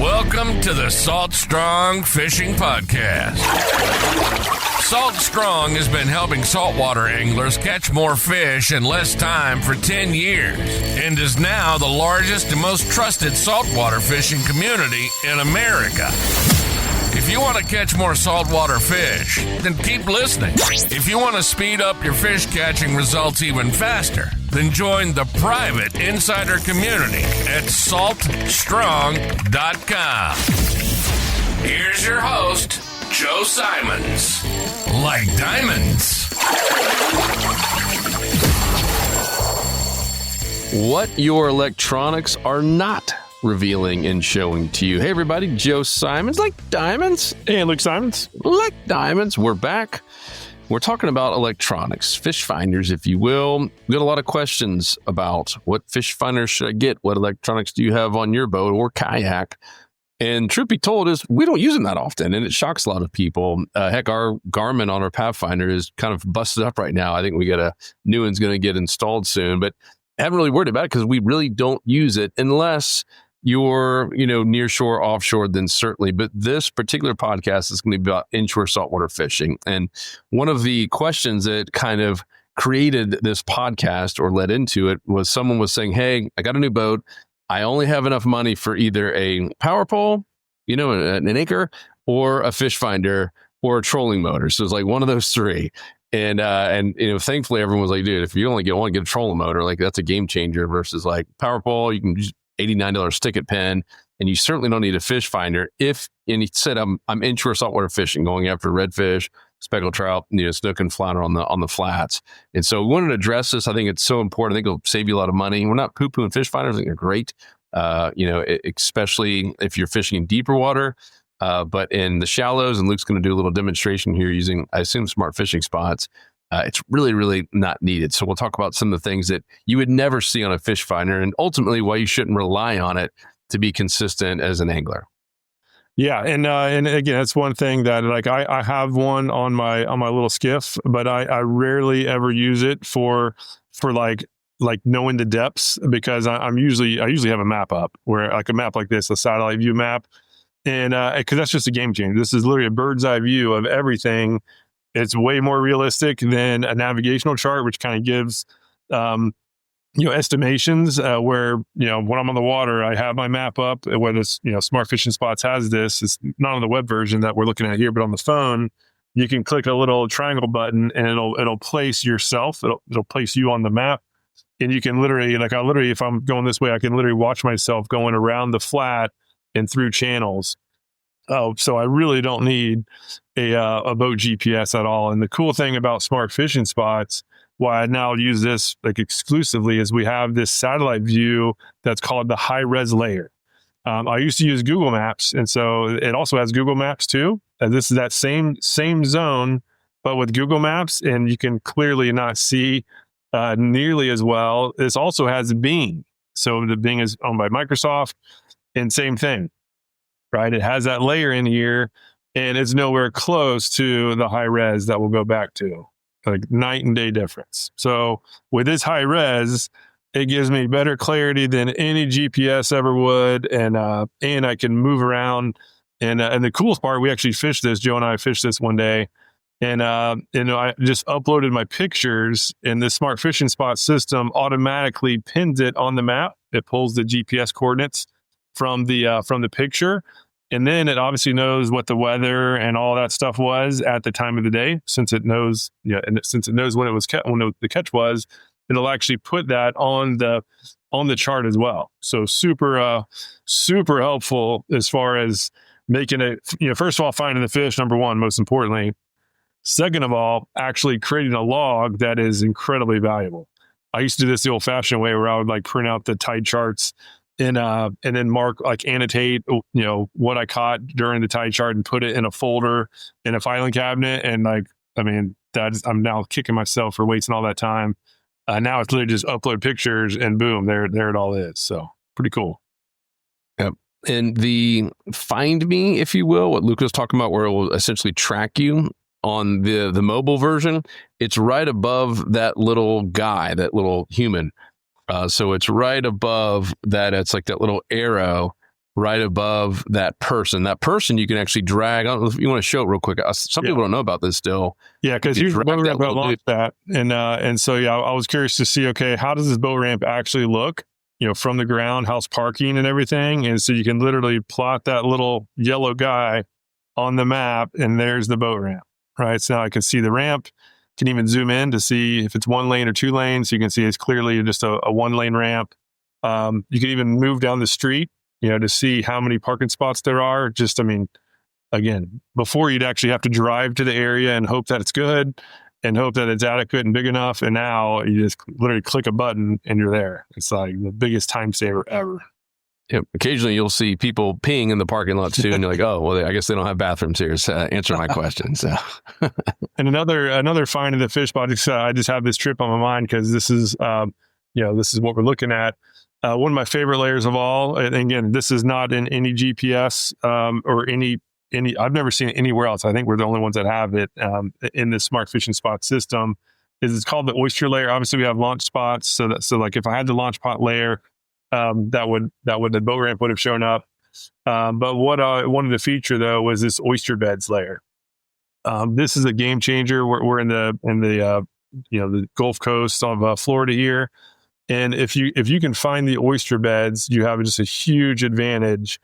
Welcome to the Salt Strong Fishing Podcast. Salt Strong has been helping saltwater anglers catch more fish in less time for 10 years and is now the largest and most trusted saltwater fishing community in America. If you want to catch more saltwater fish, then keep listening. If you want to speed up your fish catching results even faster, then join the private insider community at saltstrong.com. Here's your host, Joe Simons. Like diamonds. What your electronics are not revealing and showing to you. Hey everybody, Joe Simons, like diamonds. And Luke Simons. Like diamonds. We're back. We're talking about electronics, fish finders, if you will. We got a lot of questions about what fish finders should I get? What electronics do you have on your boat or kayak? And truth be told is we don't use them that often, and it shocks a lot of people. Heck, our Garmin on our Pathfinder is kind of busted up right now. I think we got a new one's going to get installed soon, but I haven't really worried about it because we really don't use it unless you're, near shore, offshore, then certainly. But this particular podcast is going to be about inshore saltwater fishing. And one of the questions that kind of created this podcast or led into it was someone was saying, hey, I got a new boat. I only have enough money for either a power pole, an anchor, or a fish finder or a trolling motor. So it's like one of those three. And thankfully everyone was like, dude, if you only get one, get a trolling motor. Like that's a game changer versus like power pole. You can use $89 stick-it pin, and you certainly don't need a fish finder. And he said, I'm inshore saltwater fishing, going after redfish, speckled trout, snook and flounder on the flats. And so we wanted to address this. I think it's so important. I think it'll save you a lot of money. We're not poo-pooing fish finders. I think they're great. Especially if you're fishing in deeper water. But in the shallows, and Luke's going to do a little demonstration here using, I assume, smart fishing spots. It's really, really not needed. So we'll talk about some of the things that you would never see on a fish finder and ultimately why you shouldn't rely on it to be consistent as an angler. Yeah. And again, that's one thing that I have one on my little skiff, but I rarely ever use it for like knowing the depths because I usually have a map up where like a map like this, a satellite view map. And because that's just a game changer. This is literally a bird's eye view of everything. It's way more realistic than a navigational chart, which kind of gives, estimations where, when I'm on the water, I have my map up, whether it's, Smart Fishing Spots has this. It's not on the web version that we're looking at here, but on the phone, you can click a little triangle button and it'll place yourself. It'll place you on the map. And you can literally, if I'm going this way, I can literally watch myself going around the flat and through channels. Oh, so I really don't need a boat GPS at all. And the cool thing about Smart Fishing Spots, why I now use this exclusively, is we have this satellite view that's called the high res layer. I used to use Google Maps, and so it also has Google Maps too. And this is that same zone, but with Google Maps, and you can clearly not see nearly as well. This also has Bing, so the Bing is owned by Microsoft, and same thing. Right, it has that layer in here, and it's nowhere close to the high res that we'll go back to, like night and day difference. So with this high res, it gives me better clarity than any GPS ever would, and I can move around. And the coolest part, we actually fished this. Joe and I fished this one day, and I just uploaded my pictures, and the Smart Fishing Spot system automatically pins it on the map. It pulls the GPS coordinates from the picture, and then it obviously knows what the weather and all that stuff was at the time of the day, since it knows when it was when the catch was. It'll actually put that on the chart as well. So super helpful as far as making it, first of all, finding the fish, number one, most importantly. Second of all, actually creating a log that is incredibly valuable. I used to do this the old fashioned way where I would print out the tide charts and then mark, annotate, what I caught during the tide chart and put it in a folder in a filing cabinet. And I'm now kicking myself for wasting all that time. Now it's literally just upload pictures and boom, there it all is. So pretty cool. Yep. And the Find Me, if you will, what Luke was talking about, where it will essentially track you on the mobile version, it's right above that little guy, that little human. So it's right above that. It's like that little arrow right above that person. That person you can actually drag. I don't know if you want to show it real quick. Some people don't know about this still. Yeah, because You you drag boat that ramp little launched that, and so I was curious to see, okay, how does this boat ramp actually look? From the ground, how's parking and everything, and so you can literally plot that little yellow guy on the map, and there's the boat ramp, right? So now I can see the ramp. Can even zoom in to see if it's 1 lane or 2 lanes. So you can see it's clearly just a 1 lane ramp. You can even move down the street, to see how many parking spots there are. Again, before you'd actually have to drive to the area and hope that it's good and hope that it's adequate and big enough. And now you just literally click a button and you're there. It's like the biggest time saver ever. Yep. Occasionally you'll see people peeing in the parking lot too, and you're like, oh, well, I guess they don't have bathrooms here. So answer my question. So, and another find in the fish spot. I just have this trip on my mind because this is what we're looking at. One of my favorite layers of all. And again, this is not in any GPS or any. I've never seen it anywhere else. I think we're the only ones that have it in this smart fishing spot system. It's called the oyster layer. Obviously, we have launch spots, so like if I had the launch spot layer. The boat ramp would have shown up. But what I wanted to feature though was this oyster beds layer. This is a game changer. We're in the Gulf Coast of Florida here, and if you can find the oyster beds, you have just a huge advantage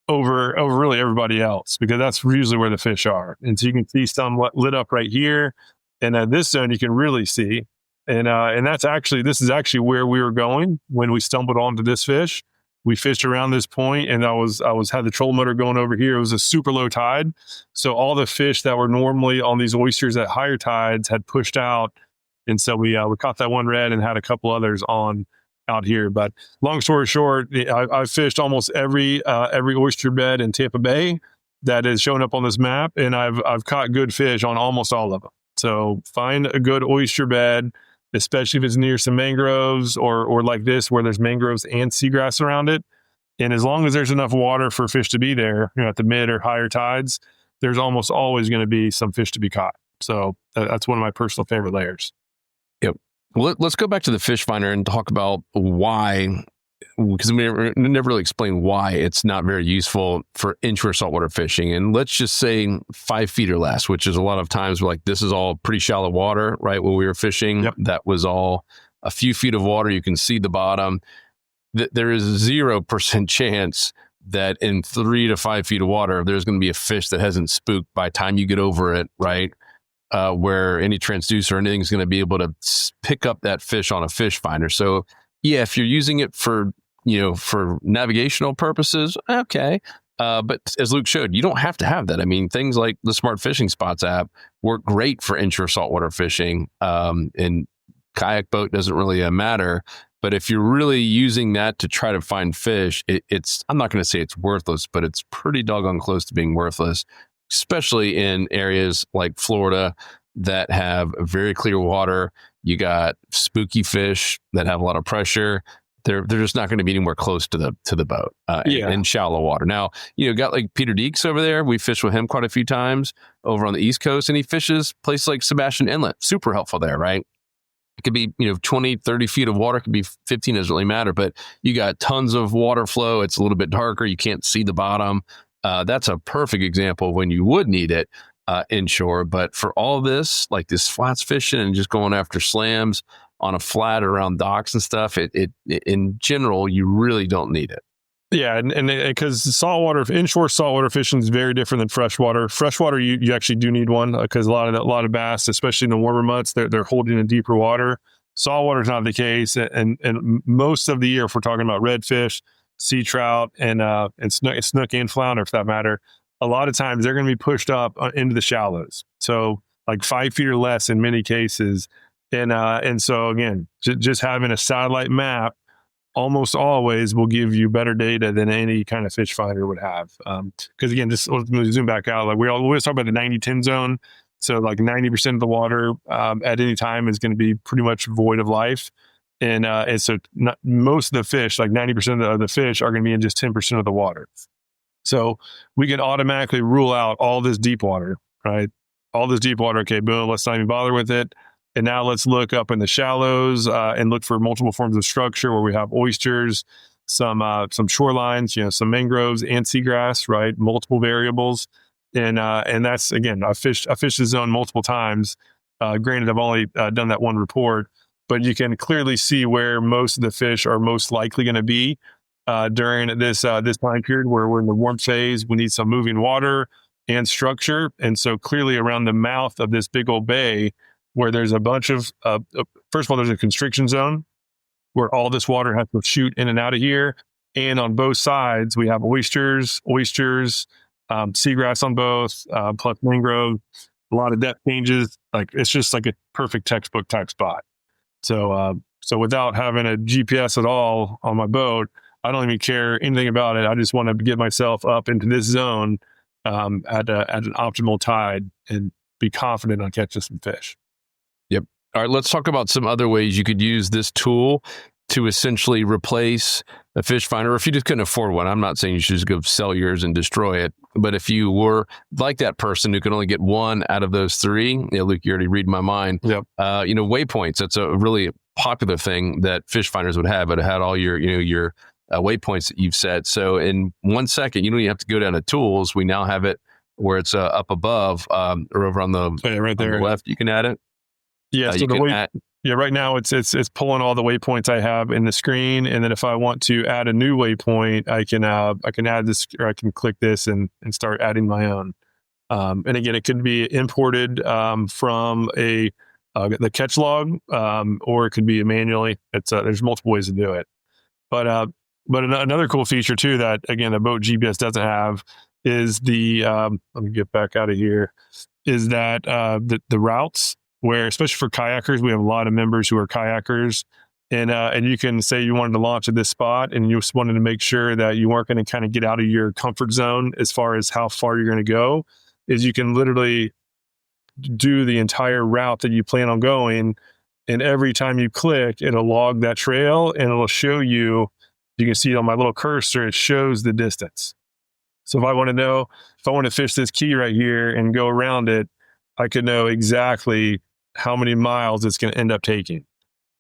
over really everybody else, because that's usually where the fish are. And so you can see some lit up right here, and this zone you can really see. And this is actually where we were going when we stumbled onto this fish. We fished around this point, and I had the trolling motor going over here. It was a super low tide, so all the fish that were normally on these oysters at higher tides had pushed out, and so we caught that one red and had a couple others on out here. But long story short, I've fished almost every oyster bed in Tampa Bay that is showing up on this map, and I've caught good fish on almost all of them. So find a good oyster bed, especially if it's near some mangroves or like this where there's mangroves and seagrass around it. And as long as there's enough water for fish to be there, at the mid or higher tides, there's almost always going to be some fish to be caught. So that's one of my personal favorite layers. Yep. Well, let's go back to the fish finder and talk about why, because we never really explained why it's not very useful for inshore saltwater fishing. And let's just say 5 feet or less, which is a lot of times we're like, this is all pretty shallow water, right? When we were fishing, yep. That was all a few feet of water. You can see the bottom. There is 0% chance that in 3 to 5 feet of water, there's going to be a fish that hasn't spooked by the time you get over it, right? Where any transducer or anything is going to be able to pick up that fish on a fish finder. So yeah, if you're using it for navigational purposes, okay. But as Luke showed, you don't have to have that. I mean, things like the Smart Fishing Spots app work great for inshore saltwater fishing. And kayak boat doesn't really matter. But if you're really using that to try to find fish, it's I'm not going to say it's worthless, but it's pretty doggone close to being worthless, especially in areas like Florida that have very clear water. You got spooky fish that have a lot of pressure. They're just not going to be anywhere close to the boat in shallow water. Now, got like Peter Deeks over there. We fished with him quite a few times over on the East Coast, and he fishes places like Sebastian Inlet. Super helpful there, right? It could be, 20, 30 feet of water. It could be 15, doesn't really matter, but you got tons of water flow. It's a little bit darker. You can't see the bottom. That's a perfect example when you would need it inshore. But for all this, like this flats fishing and just going after slams on a flat around docks and stuff, it in general, you really don't need it. Yeah, and because inshore saltwater fishing is very different than freshwater. Freshwater, you actually do need one because a lot of bass, especially in the warmer months, they're holding in deeper water. Saltwater is not the case, and most of the year, if we're talking about redfish, sea trout, and snook and flounder, for that matter, a lot of times they're going to be pushed up into the shallows. So like 5 feet or less in many cases, and so again, just having a satellite map almost always will give you better data than any kind of fish finder would have. Because again, just let's zoom back out. Like we always talk about the 90-10 zone. So like 90% of the water at any time is going to be pretty much void of life. And so most of the fish, like 90% of the fish are going to be in just 10% of the water. So we can automatically rule out all this deep water, right? All this deep water. Okay, boom, let's not even bother with it. And now let's look up in the shallows and look for multiple forms of structure where we have oysters. some shorelines, some mangroves and seagrass, right? Multiple variables. And that's, again, I fished the zone multiple times. Granted, I've only done that one report, but you can clearly see where most of the fish are most likely going to be during this time period where we're in the warm phase. We need some moving water and structure. And so clearly around the mouth of this big old bay where there's a bunch of, first of all, there's a constriction zone where all this water has to shoot in and out of here. And on both sides, we have oysters, seagrass on both, plus mangrove, a lot of depth changes. Like, it's just like a perfect textbook type spot. So without having a GPS at all on my boat, I don't even care anything about it. I just want to get myself up into this zone at an optimal tide and be confident on catching some fish. Yep. All right, let's talk about some other ways you could use this tool to essentially replace a fish finder. Or if you just couldn't afford one, I'm not saying you should just go sell yours and destroy it. But if you were like that person who can only get one out of those three, Luke, you already read my mind. Yep. Waypoints, that's a really popular thing that fish finders would have. It had all your waypoints that you've set. So in 1 second, you don't even have to go down to tools. We now have it where it's up above or over on the, right there on the left. You can add it. Yeah. So right now it's pulling all the waypoints I have in the screen. And then if I want to add a new waypoint, I can add this, or I can click this and start adding my own. And again, it could be imported from the catch log, or it could be manually. There's multiple ways to do it. But another cool feature too that, again, the boat GPS doesn't have is let me get back out of here, is that the routes, where, especially for kayakers, we have a lot of members who are kayakers, and you can say you wanted to launch at this spot and you just wanted to make sure that you weren't going to kind of get out of your comfort zone as far as how far you're going to go, is you can literally do the entire route that you plan on going. And every time you click, it'll log that trail and it'll show you can see on my little cursor, it shows the distance. So if I want to fish this key right here and go around it, I could know exactly how many miles it's going to end up taking.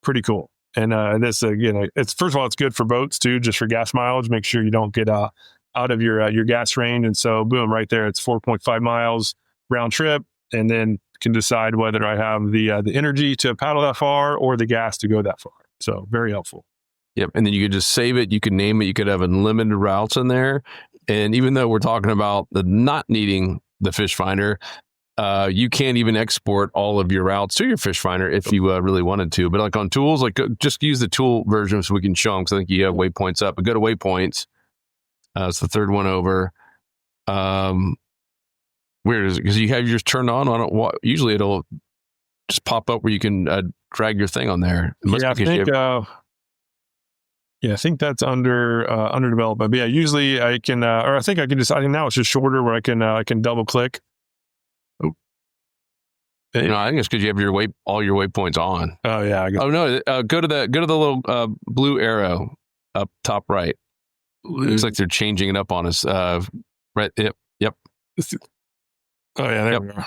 Pretty cool. And this, again, it's, first of all, it's good for boats too, just for gas mileage. Make sure you don't get out of your gas range. And so boom, right there, it's 4.5 miles round trip. And then can decide whether I have the energy to paddle that far or the gas to go that far. So very helpful. Yep. And then you could just save it. You could name it. You could have unlimited routes in there. And even though we're talking about the not needing the fish finder, you can't even export all of your routes to your fish finder if you really wanted to. But like on tools, just use the tool version so we can show them. Because I think you have waypoints up. But go to waypoints. It's the third one over. Weird is it? Because you have yours turned on it. Usually it'll just pop up where you can drag your thing on there. I think that's under development. But yeah, usually I can, or I think I can just. I think now it's just shorter where I can double click. I think it's because you have all your waypoints on. Oh yeah. Oh no. Go to the little blue arrow up top right. Looks like they're changing it up on us. Right. Yep. Oh yeah. There we go.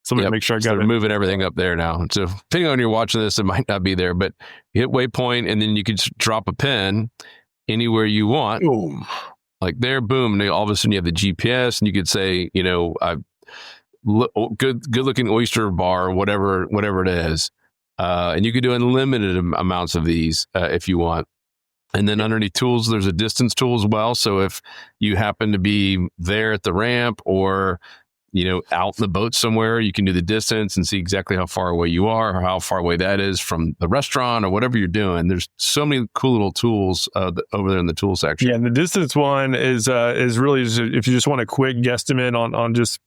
Somebody make sure I got it. Moving everything up there now. So depending on you're watching this, it might not be there, but you hit waypoint and then you can drop a pin anywhere you want. Ooh. Like there, boom. And all of a sudden you have the GPS and you could say, good looking oyster bar, whatever it is. And you could do unlimited amounts of these if you want. And then underneath tools, there's a distance tool as well. So if you happen to be there at the ramp or out in the boat somewhere, you can do the distance and see exactly how far away you are or how far away that is from the restaurant or whatever you're doing. There's so many cool little tools over there in the tool section. Yeah, and the distance one is really just, if you just want a quick guesstimate on just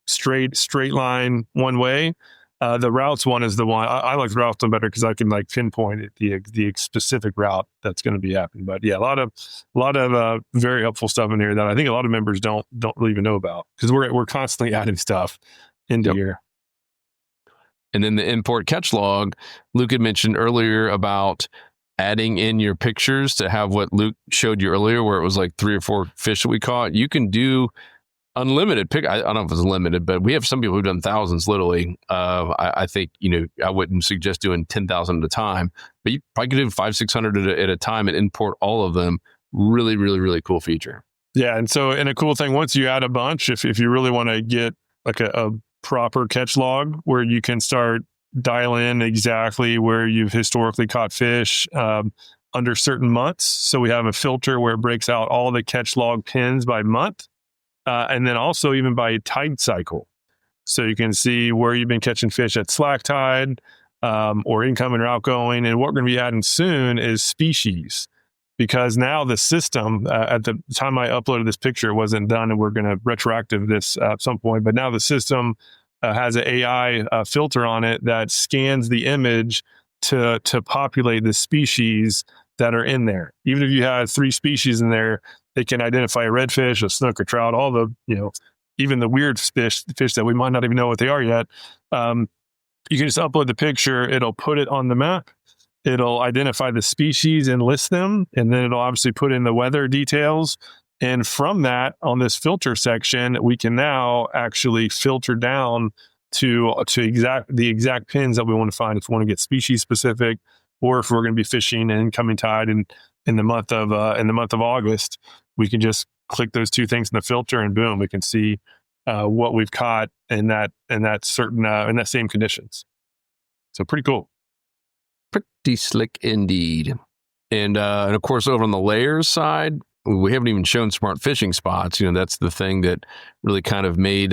straight line one way. The routes one is the one I like the routes one better because I can pinpoint the specific route that's going to be happening. But yeah, a lot of very helpful stuff in here that I think a lot of members don't really even know about because we're constantly adding stuff into here. And then the import catch log, Luke had mentioned earlier about adding in your pictures to have what Luke showed you earlier, where it was like 3 or 4 fish that we caught. You can do unlimited pick. I don't know if it's limited, but we have some people who've done thousands literally. I think, I wouldn't suggest doing 10,000 at a time, but you probably could do 500-600 at a time and import all of them. Really, really, really cool feature. Yeah. And a cool thing, once you add a bunch, if you really want to get like a proper catch log where you can start dial in exactly where you've historically caught fish under certain months. So we have a filter where it breaks out all the catch log pins by month. And then also even by tide cycle. So you can see where you've been catching fish at slack tide or incoming or outgoing. And what we're going to be adding soon is species. Because now the system, at the time I uploaded this picture, it wasn't done, and we're going to retroactive this at some point. But now the system has an AI filter on it that scans the image to populate the species that are in there. Even if you have 3 species in there, they can identify a redfish, a snook, a trout, all the, even the weird fish that we might not even know what they are yet. You can just upload the picture. It'll put it on the map. It'll identify the species and list them. And then it'll obviously put in the weather details. And from that, on this filter section, we can now actually filter down to the exact pins that we want to find if we want to get species specific, or if we're going to be fishing an incoming tide in the month of August. We can just click those 2 things in the filter, and boom, we can see what we've caught in that same conditions. So pretty cool. Pretty slick indeed. And of course, over on the layers side, we haven't even shown smart fishing spots. That's the thing that really kind of made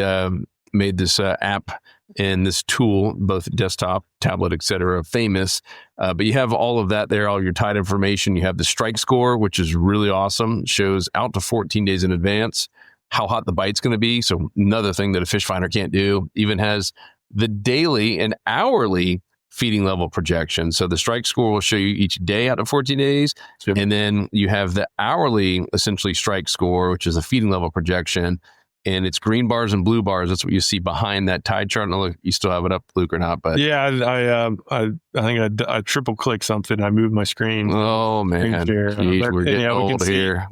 this app and this tool, both desktop, tablet, etc., famous. But you have all of that there, all your tide information. You have the strike score, which is really awesome. It shows out to 14 days in advance how hot the bite's going to be. So another thing that a fish finder can't do. Even has the daily and hourly feeding level projection. So the strike score will show you each day out of 14 days. And then you have the hourly, essentially, strike score, which is a feeding level projection. And it's green bars and blue bars. That's what you see behind that tide chart. And look, you still have it up, Luke, or not? But yeah, I think I triple clicked something. I moved my screen. Oh man, jeez, we're getting old here.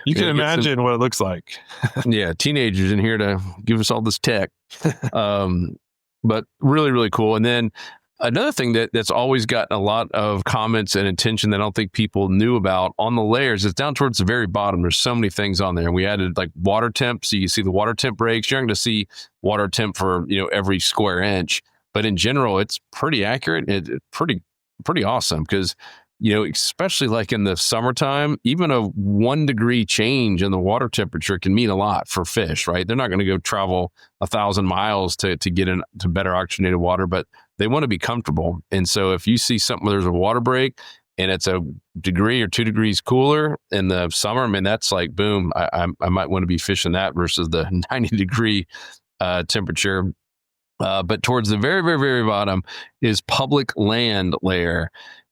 You can imagine what it looks like. Yeah, teenagers in here to give us all this tech. But really, really cool. And then another thing that's always gotten a lot of comments and attention that I don't think people knew about on the layers is down towards the very bottom. There's so many things on there. We added like water temp, so you see the water temp breaks. You're not going to see water temp for every square inch, but in general, it's pretty accurate. It's pretty awesome because especially like in the summertime, even a 1 degree change in the water temperature can mean a lot for fish. Right? They're not going to go travel 1,000 miles to get into better oxygenated water, but they want to be comfortable. And so if you see something where there's a water break and it's a degree or 2 degrees cooler in the summer, that's like, boom, I might want to be fishing that versus the 90 degree temperature. But towards the very, very, very bottom is public land layer.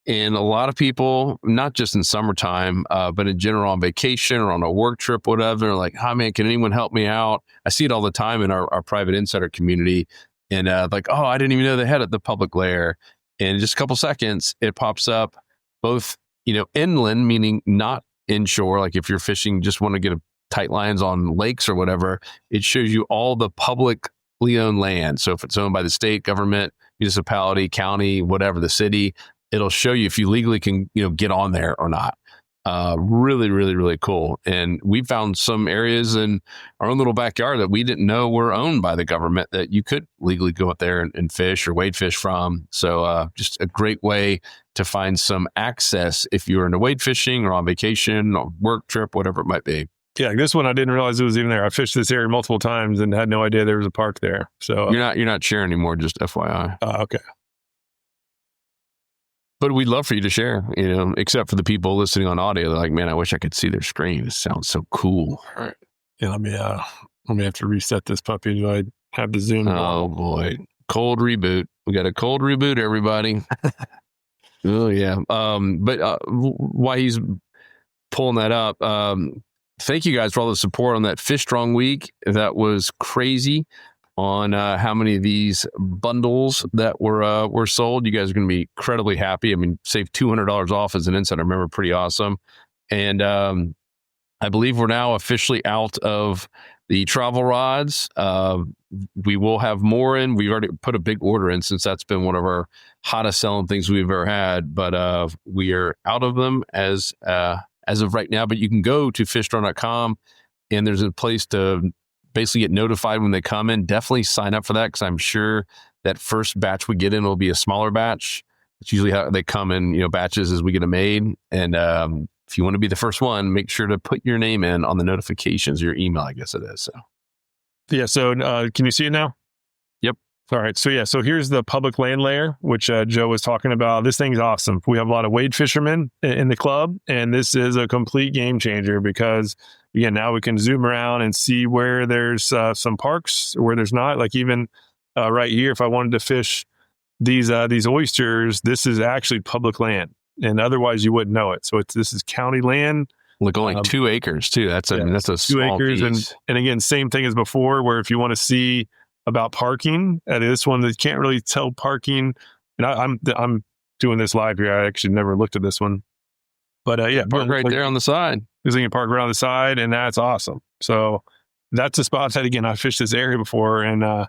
And a lot of people, not just in summertime, but in general on vacation or on a work trip, whatever, they're like, "Hi, man, can anyone help me out?" I see it all the time in our private insider community. And like, "Oh, I didn't even know they had the public layer." And in just a couple seconds, it pops up both, inland, meaning not inshore. Like if you're fishing, just want to get tight lines on lakes or whatever, it shows you all the publicly owned land. So if it's owned by the state, government, municipality, county, whatever, the city, it'll show you if you legally can, get on there or not. Really, really, really cool. And we found some areas in our own little backyard that we didn't know were owned by the government that you could legally go up there and fish or wade fish from. So just a great way to find some access if you're into wade fishing or on vacation or work trip, whatever it might be. Yeah, this one I didn't realize it was even there. I fished this area multiple times and had no idea there was a park there. So you're not sharing anymore, just FYI. Okay. But we'd love for you to share, except for the people listening on audio. They're like, "Man, I wish I could see their screen. It sounds so cool." All right. Yeah, let me have to reset this puppy. Do I have the Zoom? Oh boy. Cold reboot. We got a cold reboot, everybody. Oh yeah. But why he's pulling that up, thank you guys for all the support on that Fish Strong week. That was crazy. On how many of these bundles that were sold. You guys are going to be incredibly happy. Save $200 off as an insider member. Pretty awesome. And I believe we're now officially out of the travel rods. We will have more in. We've already put a big order in since that's been one of our hottest selling things we've ever had. But we are out of them as of right now. But you can go to fishstrong.com and there's a place to basically get notified when they come in. Definitely sign up for that because I'm sure that first batch we get in will be a smaller batch. It's usually how they come in, batches as we get them made. And if you want to be the first one, make sure to put your name in on the notifications, your email, I guess it is. So, yeah. So can you see it now? Yep. All right. So here's the public land layer, which Joe was talking about. This thing's awesome. We have a lot of wade fishermen in the club, and this is a complete game changer because, again, now we can zoom around and see where there's some parks or where there's not. Like even right here, if I wanted to fish these oysters, this is actually public land, and otherwise you wouldn't know it. So this is county land. Look, only 2 acres too. That's a 2 small acres, piece. and again, same thing as before. Where if you want to see about parking, this one that can't really tell parking. And I'm doing this live here. I actually never looked at this one, but park right there on the side. Because you can park right on the side, and that's awesome. So that's a spot that, again, I fished this area before, and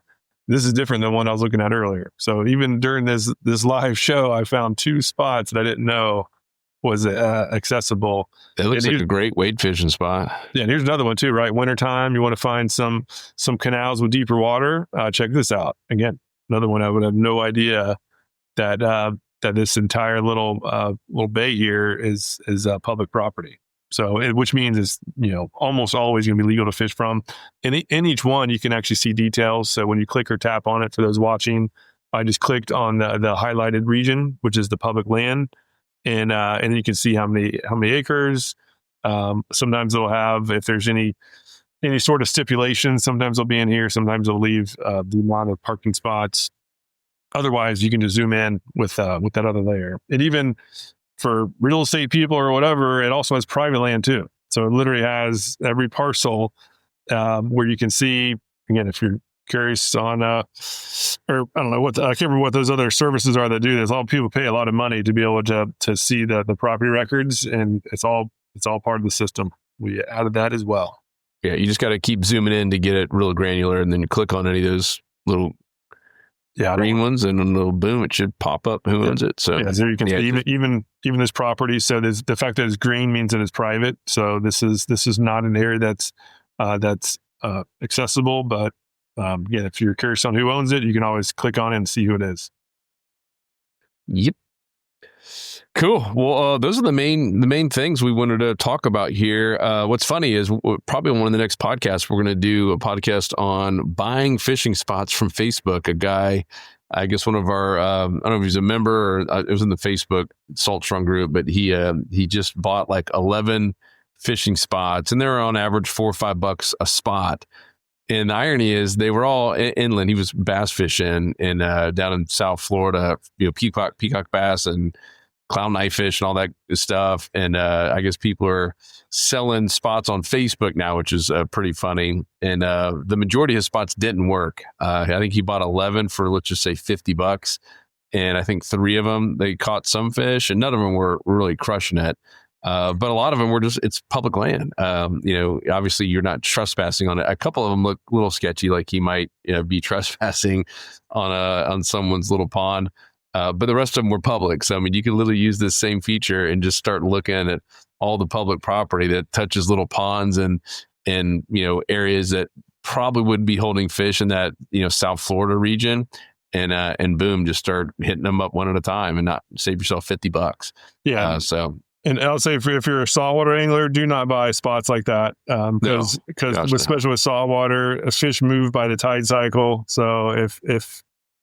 this is different than one I was looking at earlier. So even during this live show, I found 2 spots that I didn't know was accessible. It looks like a great wade fishing spot. Yeah, and here's another one too, right? Wintertime, you want to find some canals with deeper water. Check this out. Again, another one I would have no idea that this entire little bay here is public property. So, which means it's almost always going to be legal to fish from. And in each one, you can actually see details. So when you click or tap on it, for those watching, I just clicked on the highlighted region, which is the public land, and then you can see how many acres. Sometimes they'll have, if there's any sort of stipulation, sometimes they'll be in here. Sometimes they'll leave the amount of parking spots. Otherwise, you can just zoom in with that other layer. And even for real estate people or whatever, it also has private land too. So it literally has every parcel where you can see, again, if you're curious on, or I don't know I can't remember what those other services are that do this. A lot of people pay a lot of money to be able to see the property records, and it's all part of the system. We added that as well. Yeah, you just got to keep zooming in to get it real granular, and then you click on any of those little green ones, and then little boom, it should pop up who owns it. So so you can see even this property. So there's the fact that it's green means that it's private. So this is not an area that's accessible. But again, if you're curious on who owns it, you can always click on it and see who it is. Yep. Cool. Well, those are the main things we wanted to talk about here. What's funny is probably one of the next podcasts, we're going to do a podcast on buying fishing spots from Facebook. A guy, I guess one of our, I don't know if he's a member or it was in the Facebook Salt Strong group, but he just bought like 11 fishing spots, and they're on average $4 or $5 a spot. And the irony is they were all inland. He was bass fishing and down in South Florida, peacock bass and clown knife fish and all that stuff. And I guess people are selling spots on Facebook now, which is pretty funny. And the majority of his spots didn't work. I think he bought 11 for, let's just say, $50. And I think 3 of them, they caught some fish, and none of them were really crushing it. But a lot of them were it's public land. Obviously you're not trespassing on it. A couple of them look a little sketchy, like he might be trespassing on someone's little pond. But the rest of them were public. So, I mean, you can literally use this same feature and just start looking at all the public property that touches little ponds and areas that probably would be holding fish in that, South Florida region. And boom, just start hitting them up one at a time and not save yourself $50. Yeah. And I'll say if you're a saltwater angler, do not buy spots like that. Because especially with saltwater, fish move by the tide cycle. So if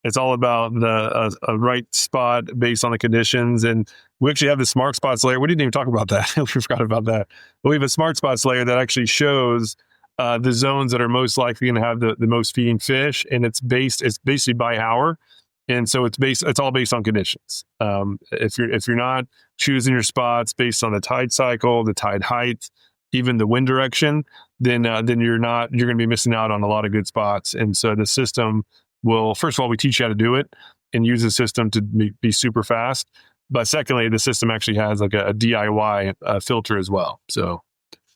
it's all about a right spot based on the conditions. And we actually have the smart spots layer. We didn't even talk about that. We forgot about that. But we have a smart spots layer that actually shows the zones that are most likely going to have the most feeding fish. And it's basically by hour. And so it's all based on conditions. If you're not choosing your spots based on the tide cycle, the tide height, even the wind direction, then you're going to be missing out on a lot of good spots. And so the system will, first of all, we teach you how to do it and use the system to be super fast. But secondly, the system actually has like a DIY filter as well. So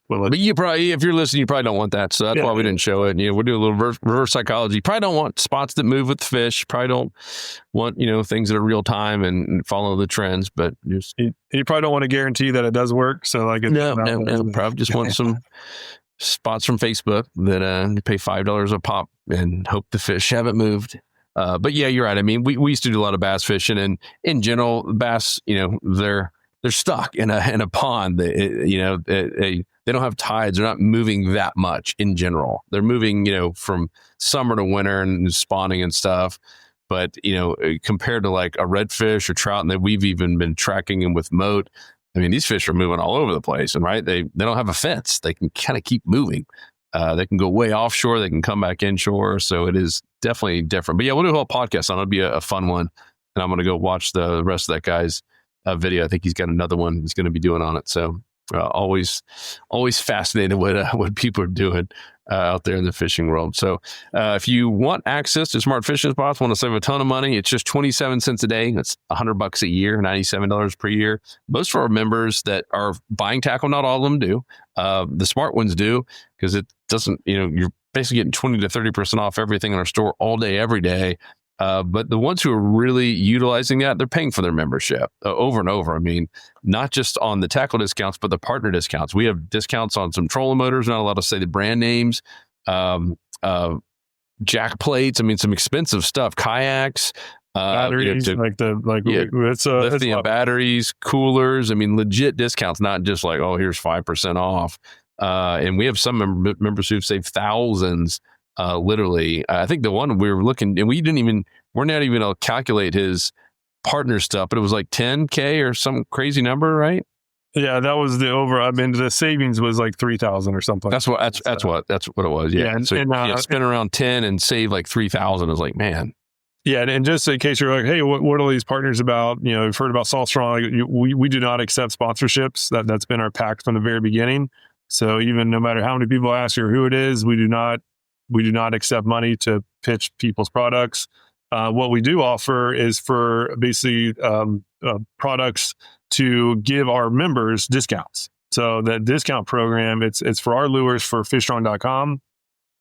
But you probably, if you're listening, you probably don't want that. So that's why we didn't show it. We're doing a little reverse psychology. Probably don't want spots that move with fish. Probably don't want, things that are real time and follow the trends. But just you probably don't want to guarantee that it does work. So no. Probably just want some spots from Facebook that you pay $5 a pop and hope the fish haven't moved. But yeah, you're right. I mean, we used to do a lot of bass fishing, and in general, bass, they're stuck in a pond. They don't have tides. They're not moving that much in general. They're moving, from summer to winter and spawning and stuff. But, compared to like a redfish or trout, and that we've even been tracking them with moat, I mean, these fish are moving all over the place. And right, they don't have a fence. They can kind of keep moving. They can go way offshore. They can come back inshore. So it is definitely different. But yeah, we'll do a whole podcast on it. It'll be a fun one. And I'm going to go watch the rest of that guy's video. I think he's got another one he's going to be doing on it. So always fascinated what people are doing out there in the fishing world. So if you want access to smart fishing spots, want to save a ton of money, it's just 27 cents a day. That's $100 a year, $97 per year. Most of our members that are buying tackle, not all of them do. The smart ones do, because it doesn't, you're basically getting 20 to 30% off everything in our store all day, every day. But the ones who are really utilizing that, they're paying for their membership over and over. I mean, not just on the tackle discounts, but the partner discounts. We have discounts on some trolling motors, not allowed to say the brand names, jack plates. I mean, some expensive stuff, kayaks, batteries, lithium batteries, coolers. I mean, legit discounts, not just like, oh, here's 5% off. And we have some members who've saved thousands. Literally, I think the one we were looking, and we're not even able to calculate his partner stuff, but it was like 10K or some crazy number, right? Yeah, that was the over. I mean, the savings was like 3,000 or something. That's what it was. Yeah. Spend around 10 and save like 3,000. I was like, man. Yeah, and just in case you're like, hey, what are these partners about? You've heard about Salt Strong. We do not accept sponsorships. That's been our pact from the very beginning. So even no matter how many people ask you who it is, we do not accept money to pitch people's products. What we do offer is for basically products to give our members discounts. So that discount program, it's for our lures for fishstrong.com.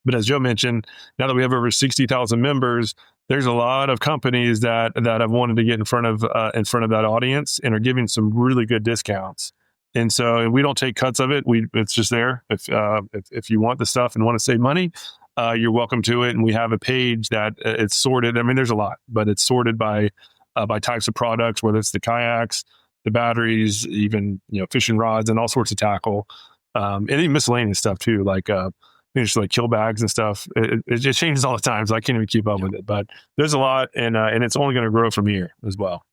But as Joe mentioned, now that we have over 60,000 members, there's a lot of companies that have wanted to get in front of that audience and are giving some really good discounts. And so we don't take cuts of it. It's just there. If you want the stuff and want to save money, you're welcome to it. And we have a page that it's sorted. I mean, there's a lot, but it's sorted by types of products, whether it's the kayaks, the batteries, even, fishing rods and all sorts of tackle, and even miscellaneous stuff too, like, just like kill bags and stuff. It just changes all the time. So I can't even keep up with it, but there's a lot, and it's only going to grow from here as well.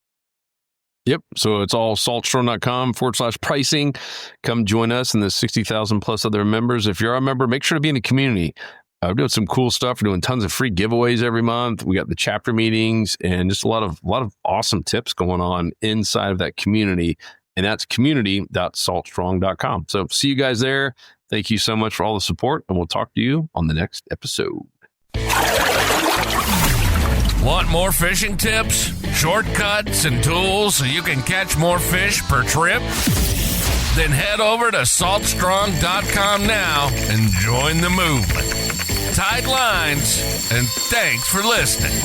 Yep. So it's all saltstrong.com/pricing. Come join us and the 60,000 plus other members. If you're a member, make sure to be in the community. We're doing some cool stuff. We're doing tons of free giveaways every month. We got the chapter meetings and just a lot of awesome tips going on inside of that community. And that's community.saltstrong.com. So see you guys there. Thank you so much for all the support, and we'll talk to you on the next episode. Want more fishing tips, shortcuts, and tools so you can catch more fish per trip? Then head over to saltstrong.com now and join the movement. Tight lines, and thanks for listening.